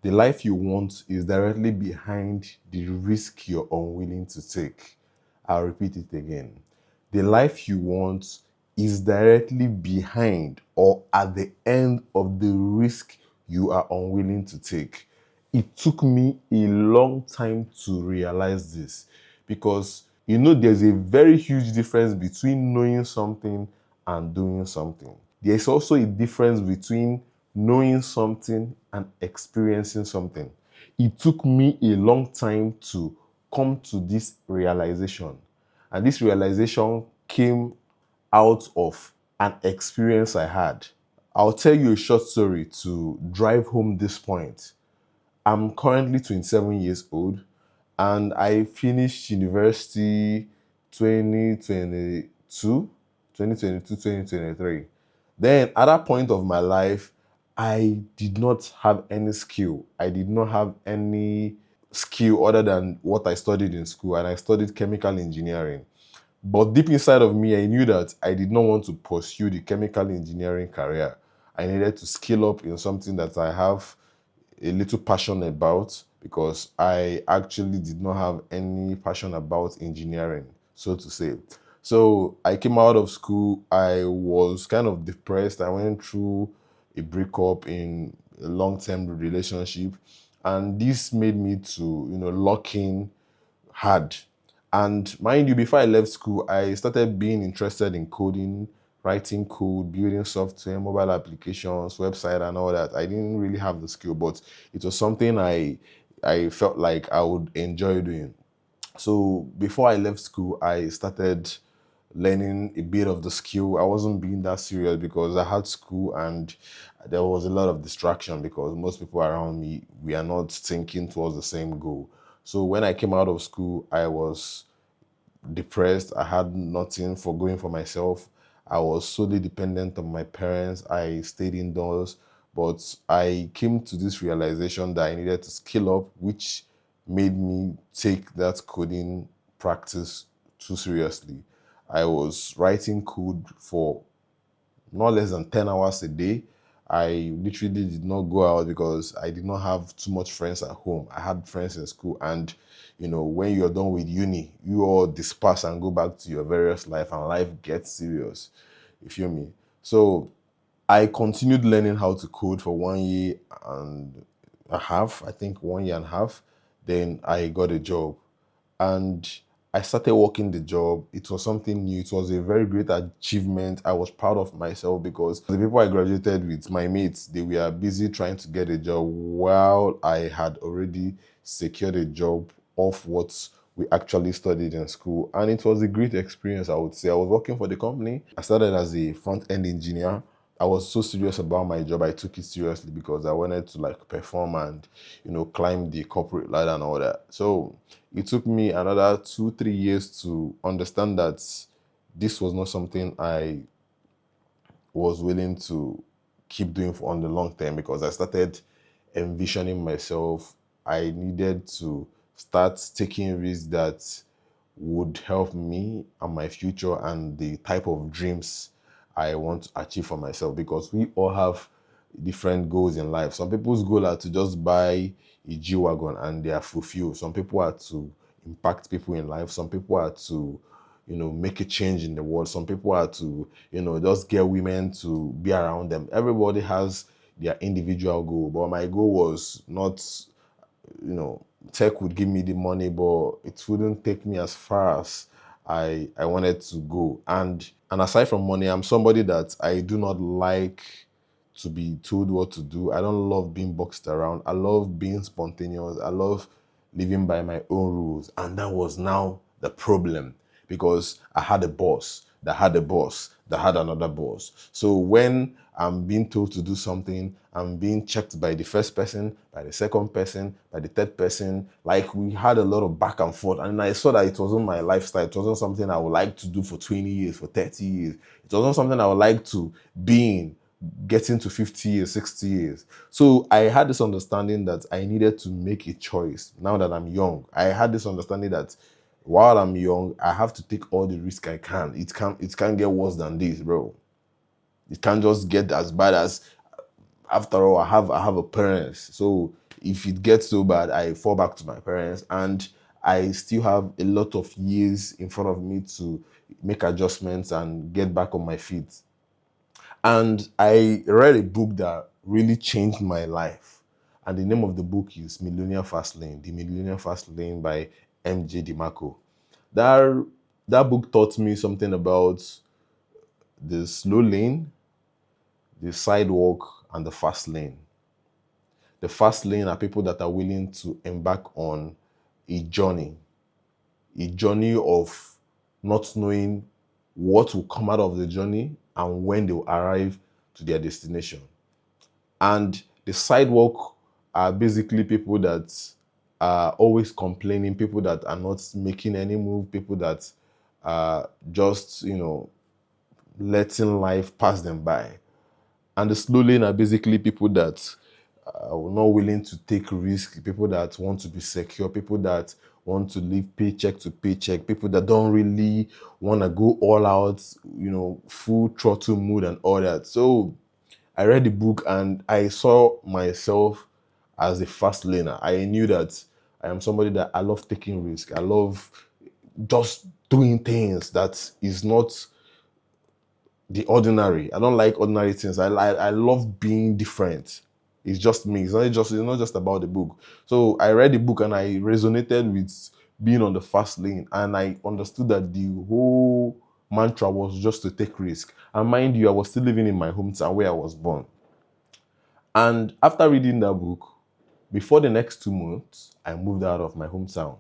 The life you want is directly behind the risk you're unwilling to take. I'll repeat it again. The life you want is directly behind or at the end of the risk you are unwilling to take. It took me a long time to realize this because there's a very huge difference between knowing something and doing something. There's also a difference between knowing something and experiencing something. It took me a long time to come to this realization. And this realization came out of an experience I had. I'll tell you a short story to drive home this point. I'm currently 27 years old and I finished university 2022, 2022, 2023. Then at that point of my life, I did not have any skill. I did not have any skill other than what I studied in school, and I studied chemical engineering. But deep inside of me, I knew that I did not want to pursue the chemical engineering career. I needed to skill up in something that I have a little passion about because I actually did not have any passion about engineering, so to say. So I came out of school, I was kind of depressed. I went through a breakup in a long-term relationship, and this made me to, lock in hard. And mind you, before I left school, I started being interested in coding, writing code, building software, mobile applications, website, and all that. I didn't really have the skill, but it was something I felt like I would enjoy doing. So before I left school, I started learning a bit of the skill. I wasn't being that serious because I had school and there was a lot of distraction because most people around me, we are not thinking towards the same goal. So when I came out of school, I was depressed. I had nothing for going for myself. I was solely dependent on my parents. I stayed indoors, but I came to this realization that I needed to skill up, which made me take that coding practice too seriously. I was writing code for not less than 10 hours a day. I literally did not go out because I did not have too much friends at home. I had friends in school, and when you're done with uni, you all disperse and go back to your various life, and life gets serious. You feel me? So I continued learning how to code for 1 year and a half, I think 1 year and a half. Then I got a job and I started working the job. It was something new. It was a very great achievement. I was proud of myself because the people I graduated with, my mates, they were busy trying to get a job while I had already secured a job of what we actually studied in school. And it was a great experience, I would say. I was working for the company. I started as a front-end engineer. I was so serious about my job. I took it seriously because I wanted to perform and climb the corporate ladder and all that. So it took me another 2, 3 years to understand that this was not something I was willing to keep doing for on the long term because I started envisioning myself. I needed to start taking risks that would help me and my future and the type of dreams I want to achieve for myself because we all have different goals in life. Some people's goal are to just buy a G-Wagon and they are fulfilled. Some people are to impact people in life. Some people are to, make a change in the world. Some people are to, just get women to be around them. Everybody has their individual goal, but my goal was not, tech would give me the money, but it wouldn't take me as far as I wanted to go. And aside from money, I'm somebody that I do not like to be told what to do. I don't love being boxed around. I love being spontaneous. I love living by my own rules. And that was now the problem because I had a boss that had a boss that had another boss. So when I'm being told to do something, I'm being checked by the first person, by the second person, by the third person. Like we had a lot of back and forth. And I saw that it wasn't my lifestyle. It wasn't something I would like to do for 20 years, for 30 years. It wasn't something I would like to be in getting to 50 years, 60 years. So I had this understanding that I needed to make a choice now that I'm young. I had this understanding that while I'm young, I have to take all the risk I can. It can't get worse than this, bro. It can't just get as bad as after all, I have a parents. So If it gets so bad, I fall back to my parents, and I still have a lot of years in front of me to make adjustments and get back on my feet. And I read a book that really changed my life. And the name of the book is Millionaire Fastlane, The Millionaire Fastlane by MJ DeMarco. That, that book taught me something about the slow lane, the sidewalk, and the fast lane. The fast lane are people that are willing to embark on a a journey of not knowing what will come out of the journey and when they will arrive to their destination. And the sidewalk are basically people that are always complaining, people that are not making any move, people that are just, letting life pass them by. And the slow lane are basically people that are not willing to take risk, people that want to be secure, people that want to live paycheck to paycheck, people that don't really want to go all out, full throttle mood and all that. So I read the book and I saw myself as a fast laner. I knew that I am somebody that I love taking risk. I love just doing things that is not the ordinary. I don't like ordinary things. I love being different. It's just me. It's not just about the book. So I read the book and I resonated with being on the fast lane, and I understood that the whole mantra was just to take risk. And mind you, I was still living in my hometown where I was born. And after reading that book, before the next 2 months, I moved out of my hometown.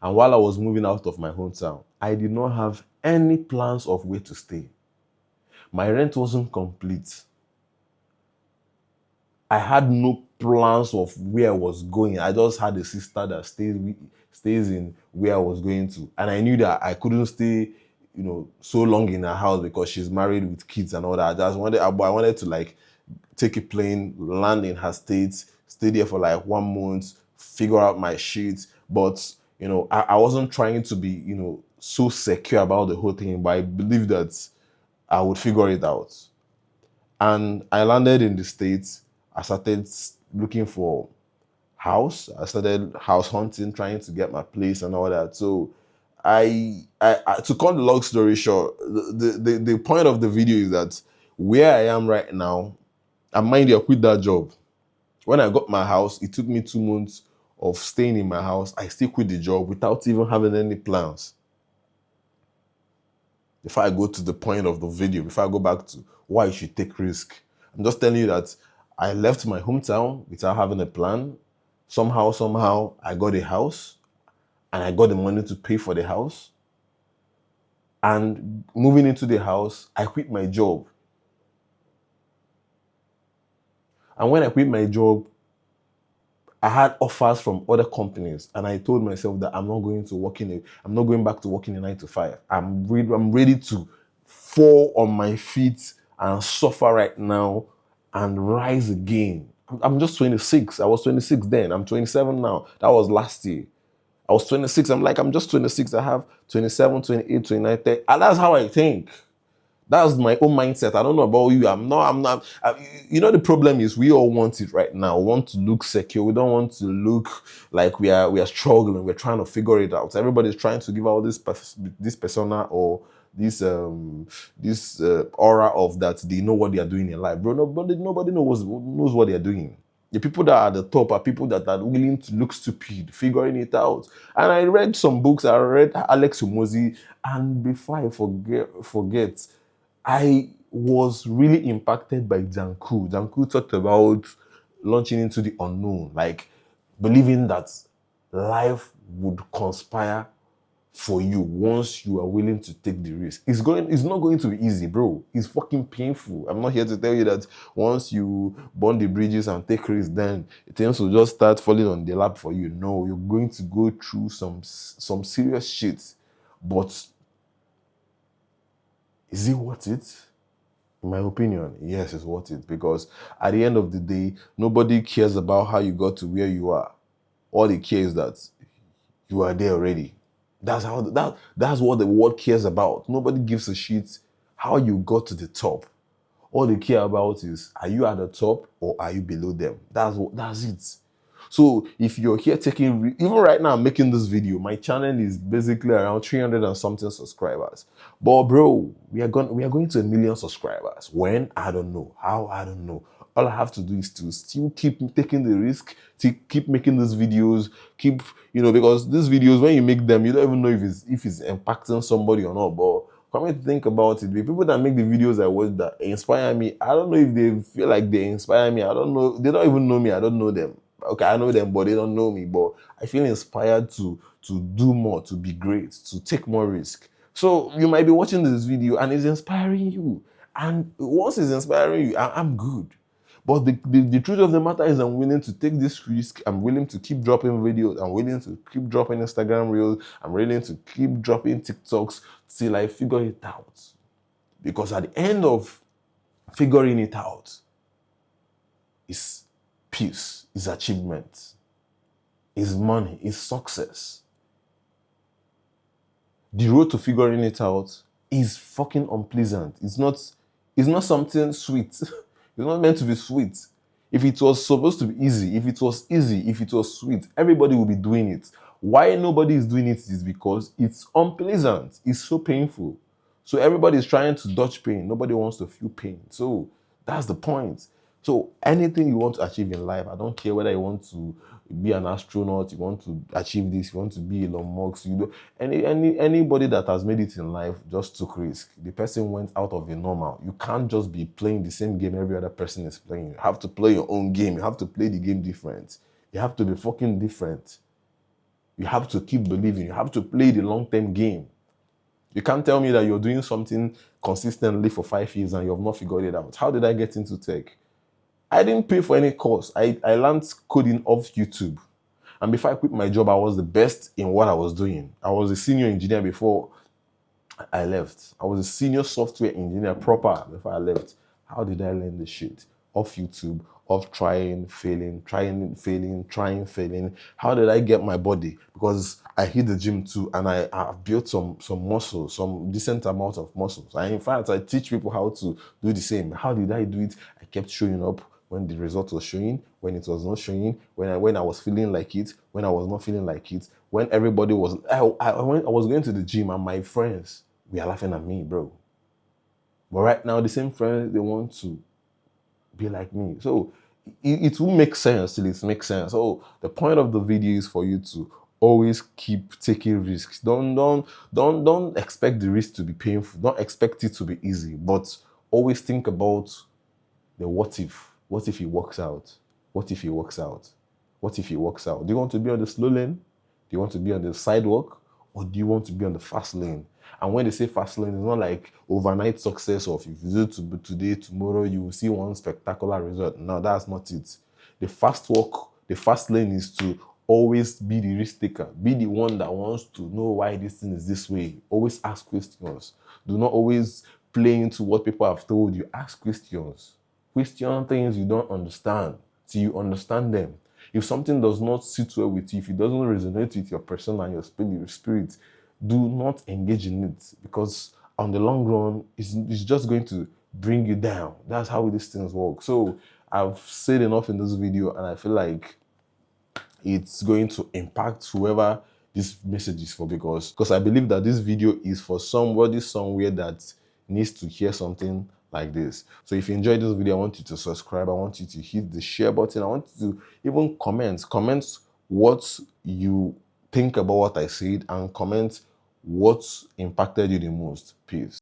And while I was moving out of my hometown, I did not have any plans of where to stay. My rent wasn't complete. I had no plans of where I was going. I just had a sister that stays in where I was going to. And I knew that I couldn't stay, so long in her house because she's married with kids and all that. I wanted to like take a plane, land in her state, stay there for like 1 month, figure out my shit. But, I wasn't trying to be, so secure about the whole thing, but I believe that I would figure it out. And I landed in the States. I started looking for house. I started house hunting, trying to get my place and all that. So to cut the long story short, the point of the video is that where I am right now, and mind you, I quit that job. When I got my house, it took me 2 months of staying in my house. I still quit the job without even having any plans. Before I go to the point of the video, before I go back to why you should take risk, I'm just telling you that I left my hometown without having a plan. Somehow, I got a house and I got the money to pay for the house. And moving into the house, I quit my job. And when I quit my job, I had offers from other companies, and I told myself that I'm not going back to working a 9 to 5. I'm ready to fall on my feet and suffer right now and rise again. I'm just 26. I was 26 then. I'm 27 now. That was last year. I was 26. I'm just 26. I have 27, 28, 29, 30. And that's how I think. That's my own mindset. I don't know about you. I'm not. The problem is we all want it right now. We want to look secure. We don't want to look like we are struggling. We're trying to figure it out. Everybody's trying to give out this persona or this aura of that they know what they are doing in life. Bro, nobody knows what they are doing. The people that are at the top are people that are willing to look stupid, figuring it out. And I read some books. I read Alex Umozi, and before I forget, I was really impacted by Janku. Janku talked about launching into the unknown, like believing that life would conspire for you once you are willing to take the risk. It's not going to be easy, bro. It's fucking painful. I'm not here to tell you that once you burn the bridges and take risks, then things will just start falling on the lap for you. No, you're going to go through some serious shit. But is it worth it? In my opinion, yes, it's worth it, because at the end of the day, nobody cares about how you got to where you are. All they care is that you are there already. That's what the world cares about. Nobody gives a shit how you got to the top. All they care about is, are you at the top or are you below them? That's it. So if you're here taking, even right now I'm making this video, my channel is basically around 300 and something subscribers. But bro, we are going to 1 million subscribers. When? I don't know. How? I don't know. All I have to do is to still keep taking the risk, to keep making these videos, keep, because these videos, when you make them, you don't even know if it's impacting somebody or not. But coming to think about it, the people that make the videos I watch that inspire me, I don't know if they feel like they inspire me. I don't know. They don't even know me. I don't know them. Okay, I know them, but they don't know me. But I feel inspired to do more, to be great, to take more risk. So you might be watching this video and it's inspiring you. And once it's inspiring you, I'm good. But the truth of the matter is I'm willing to take this risk. I'm willing to keep dropping videos. I'm willing to keep dropping Instagram reels. I'm willing to keep dropping TikToks till I figure it out. Because at the end of figuring it out is peace, is achievement, is money, is success. The road to figuring it out is fucking unpleasant. It's not something sweet. It's not meant to be sweet. If it was supposed to be easy, if it was easy, if it was sweet, everybody would be doing it. Why nobody is doing it is because it's unpleasant. It's so painful. So everybody is trying to dodge pain. Nobody wants to feel pain. So that's the point. So anything you want to achieve in life, I don't care whether you want to be an astronaut, you want to achieve this, you want to be Elon Musk, anybody that has made it in life just took risk. The person went out of the normal. You can't just be playing the same game every other person is playing. You have to play your own game. You have to play the game different. You have to be fucking different. You have to keep believing. You have to play the long-term game. You can't tell me that you're doing something consistently for 5 years and you have not figured it out. How did I get into tech? I didn't pay for any course. I learned coding off YouTube. And before I quit my job, I was the best in what I was doing. I was a senior engineer before I left. I was a senior software engineer proper before I left. How did I learn this shit? Off YouTube, off trying, failing, trying, failing, trying, failing. How did I get my body? Because I hit the gym too, and I've built some muscles, some decent amount of muscles. And in fact, I teach people how to do the same. How did I do it? I kept showing up when the result was showing, when it was not showing, when I was feeling like it, when I was not feeling like it, when everybody was, when I was going to the gym and my friends were laughing at me, bro. But right now, the same friends, they want to be like me. So it will make sense till it makes sense. So the point of the video is for you to always keep taking risks. Don't expect the risk to be painful. Don't expect it to be easy. But always think about the what if. What if it works out? What if it works out? What if it works out? Do you want to be on the slow lane? Do you want to be on the sidewalk? Or do you want to be on the fast lane? And when they say fast lane, it's not like overnight success of if you do it today, tomorrow, you will see one spectacular result. No, that's not it. The fast walk, the fast lane is to always be the risk taker. Be the one that wants to know why this thing is this way. Always ask questions. Do not always play into what people have told you. Ask questions. Question things you don't understand till you understand them. If something does not sit well with you, if it doesn't resonate with your person and your spirit, do not engage in it, because on the long run, it's just going to bring you down. That's how these things work. So I've said enough in this video, and I feel like it's going to impact whoever this message is for, because I believe that this video is for somebody somewhere that needs to hear something like this. So if you enjoyed this video, I want you to subscribe. I want you to hit the share button. I want you to even comment what you think about what I said, and comment what impacted you the most. Peace.